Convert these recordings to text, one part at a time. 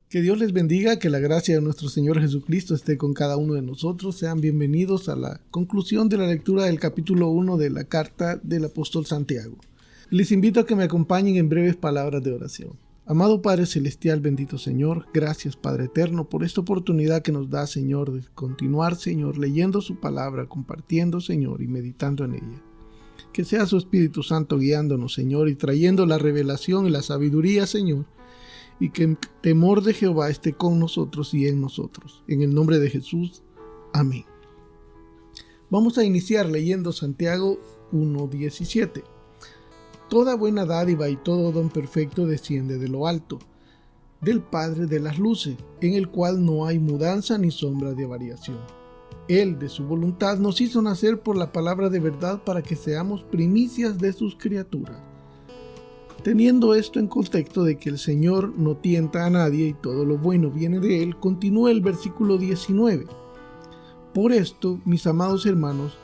Que Dios les bendiga, que la gracia de nuestro Señor Jesucristo esté con cada uno de nosotros. Sean bienvenidos a la conclusión de la lectura del capítulo 1 de la carta del apóstol Santiago. Les invito a que me acompañen en breves palabras de oración. Amado Padre Celestial, bendito Señor, gracias Padre Eterno por esta oportunidad que nos da, Señor, de continuar, Señor, leyendo su palabra, compartiendo, Señor, y meditando en ella. Que sea su Espíritu Santo guiándonos, Señor, y trayendo la revelación y la sabiduría, Señor, y que el temor de Jehová esté con nosotros y en nosotros. En el nombre de Jesús. Amén. Vamos a iniciar leyendo Santiago 1:17. Toda buena dádiva y todo don perfecto desciende de lo alto, del Padre de las luces, en el cual no hay mudanza ni sombra de variación. Él, de su voluntad, nos hizo nacer por la palabra de verdad para que seamos primicias de sus criaturas. Teniendo esto en contexto de que el Señor no tienta a nadie y todo lo bueno viene de Él, continúa el versículo 19. Por esto, mis amados hermanos,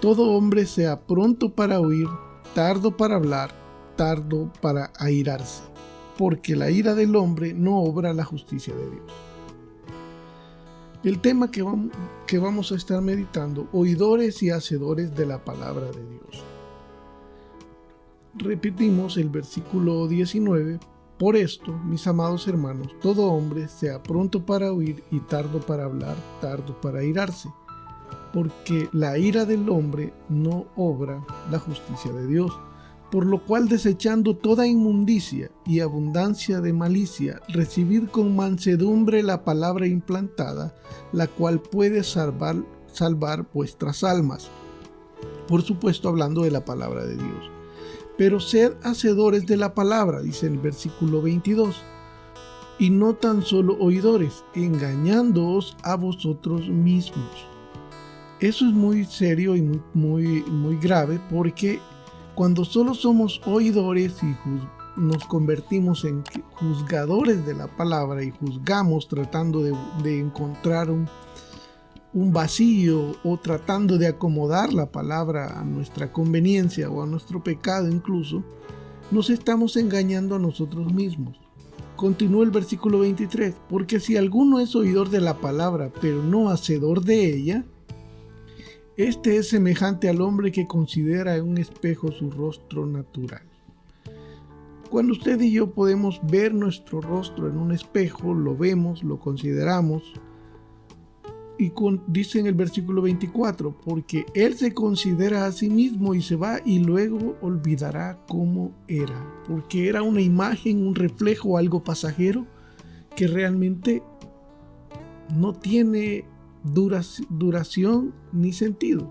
todo hombre sea pronto para oír, tardo para hablar, tardo para airarse, porque la ira del hombre no obra la justicia de Dios. El tema que vamos a estar meditando, oidores y hacedores de la palabra de Dios. Repetimos el versículo 19. Por esto, mis amados hermanos, todo hombre sea pronto para oír y tardo para hablar, tardo para airarse, porque la ira del hombre no obra la justicia de Dios. Por lo cual, desechando toda inmundicia y abundancia de malicia, recibid con mansedumbre la palabra implantada, la cual puede salvar vuestras almas. Por supuesto, hablando de la palabra de Dios. Pero sed hacedores de la palabra, dice el versículo 22, y no tan solo oidores, engañándoos a vosotros mismos. Eso es muy serio y muy grave, porque cuando solo somos oidores y nos convertimos en juzgadores de la palabra y juzgamos tratando de encontrar un vacío o tratando de acomodar la palabra a nuestra conveniencia o a nuestro pecado incluso, nos estamos engañando a nosotros mismos. Continúa el versículo 23, porque si alguno es oidor de la palabra, pero no hacedor de ella, este es semejante al hombre que considera en un espejo su rostro natural. Cuando usted y yo podemos ver nuestro rostro en un espejo, lo vemos, lo consideramos, y dice en el versículo 24, porque él se considera a sí mismo y se va y luego olvidará cómo era, porque era una imagen, un reflejo, algo pasajero que realmente no tiene duración ni sentido.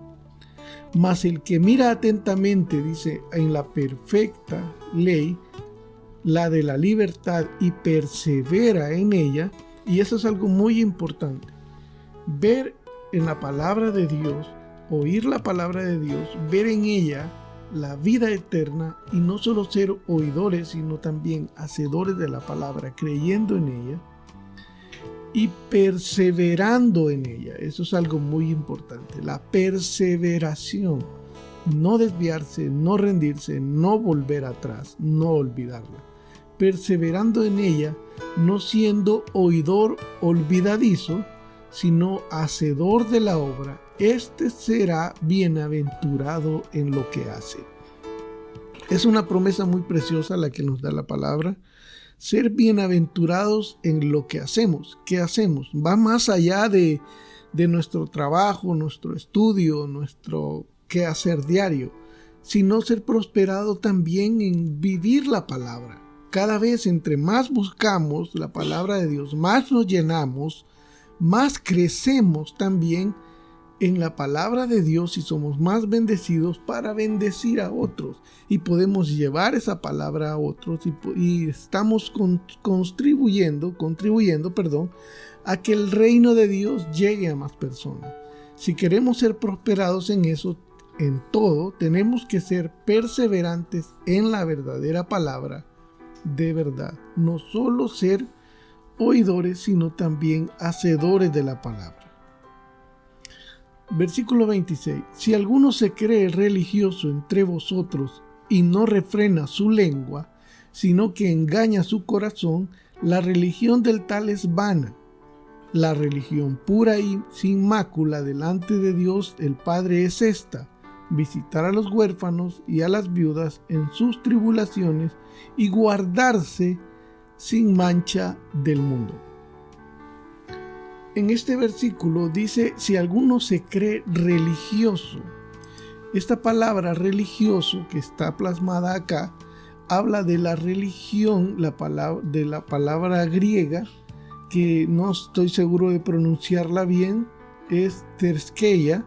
Mas el que mira atentamente, dice, en la perfecta ley, la de la libertad, y persevera en ella, y eso es algo muy importante. Ver en la palabra de Dios, oír la palabra de Dios, ver en ella la vida eterna y no solo ser oidores, sino también hacedores de la palabra, creyendo en ella y perseverando en ella. Eso es algo muy importante, la perseveración, no desviarse, no rendirse, no volver atrás, no olvidarla. Perseverando en ella, no siendo oidor olvidadizo, sino hacedor de la obra, este será bienaventurado en lo que hace. Es una promesa muy preciosa la que nos da la palabra. Ser bienaventurados en lo que hacemos. ¿Qué hacemos? Va más allá de nuestro trabajo, nuestro estudio, nuestro quehacer diario, sino ser prosperado también en vivir la palabra. Cada vez entre más buscamos la palabra de Dios, más nos llenamos, más crecemos también en la palabra de Dios y somos más bendecidos para bendecir a otros y podemos llevar esa palabra a otros y estamos contribuyendo a que el reino de Dios llegue a más personas. Si queremos ser prosperados en eso, en todo, tenemos que ser perseverantes en la verdadera palabra de verdad, no solo ser oidores, sino también hacedores de la palabra. Versículo 26. Si alguno se cree religioso entre vosotros y no refrena su lengua, sino que engaña su corazón, La religión del tal es vana. La religión pura y sin mácula delante de Dios el Padre es esta: visitar a los huérfanos y a las viudas en sus tribulaciones y guardarse sin mancha del mundo. En este versículo dice: si alguno se cree religioso. Esta palabra religioso que está plasmada acá habla de la religión, de la palabra griega, que no estoy seguro de pronunciarla bien, es terskeia,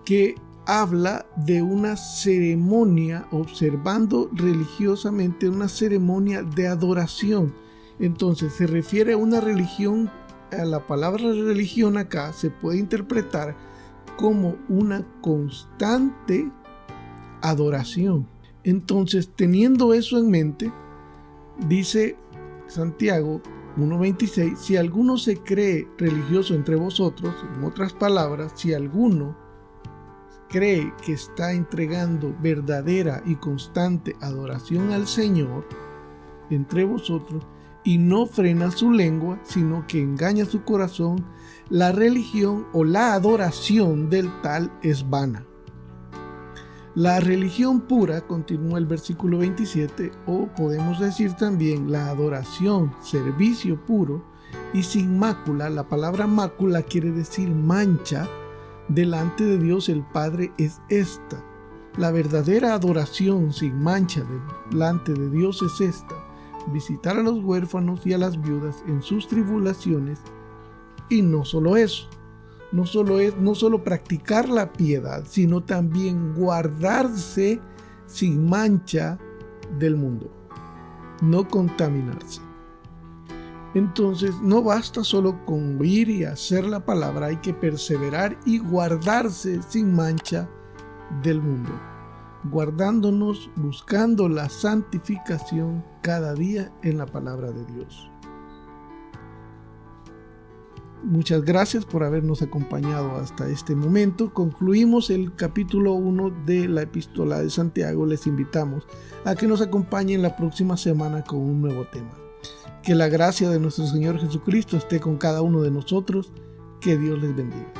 que habla de una ceremonia, observando religiosamente una ceremonia de adoración. Entonces se refiere a una religión. A la palabra religión acá se puede interpretar como una constante adoración. Entonces, teniendo eso en mente, dice Santiago 1:26: si alguno se cree religioso entre vosotros, en otras palabras, si alguno cree que está entregando verdadera y constante adoración al Señor entre vosotros, y no frena su lengua, sino que engaña su corazón, la religión o la adoración del tal es vana. La religión pura, continúa el versículo 27, o podemos decir también la adoración, servicio puro y sin mácula. La palabra mácula quiere decir mancha. Delante de Dios el Padre es esta. La verdadera adoración sin mancha delante de Dios es esta: visitar a los huérfanos y a las viudas en sus tribulaciones. Y no solo eso, no solo practicar la piedad, sino también guardarse sin mancha del mundo, no contaminarse. Entonces no basta solo con oír y hacer la palabra, hay que perseverar y guardarse sin mancha del mundo, guardándonos, buscando la santificación cada día en la palabra de Dios. Muchas gracias por habernos acompañado hasta este momento. Concluimos el capítulo 1 de la Epístola de Santiago. Les invitamos a que nos acompañen la próxima semana con un nuevo tema. Que la gracia de nuestro Señor Jesucristo esté con cada uno de nosotros. Que Dios les bendiga.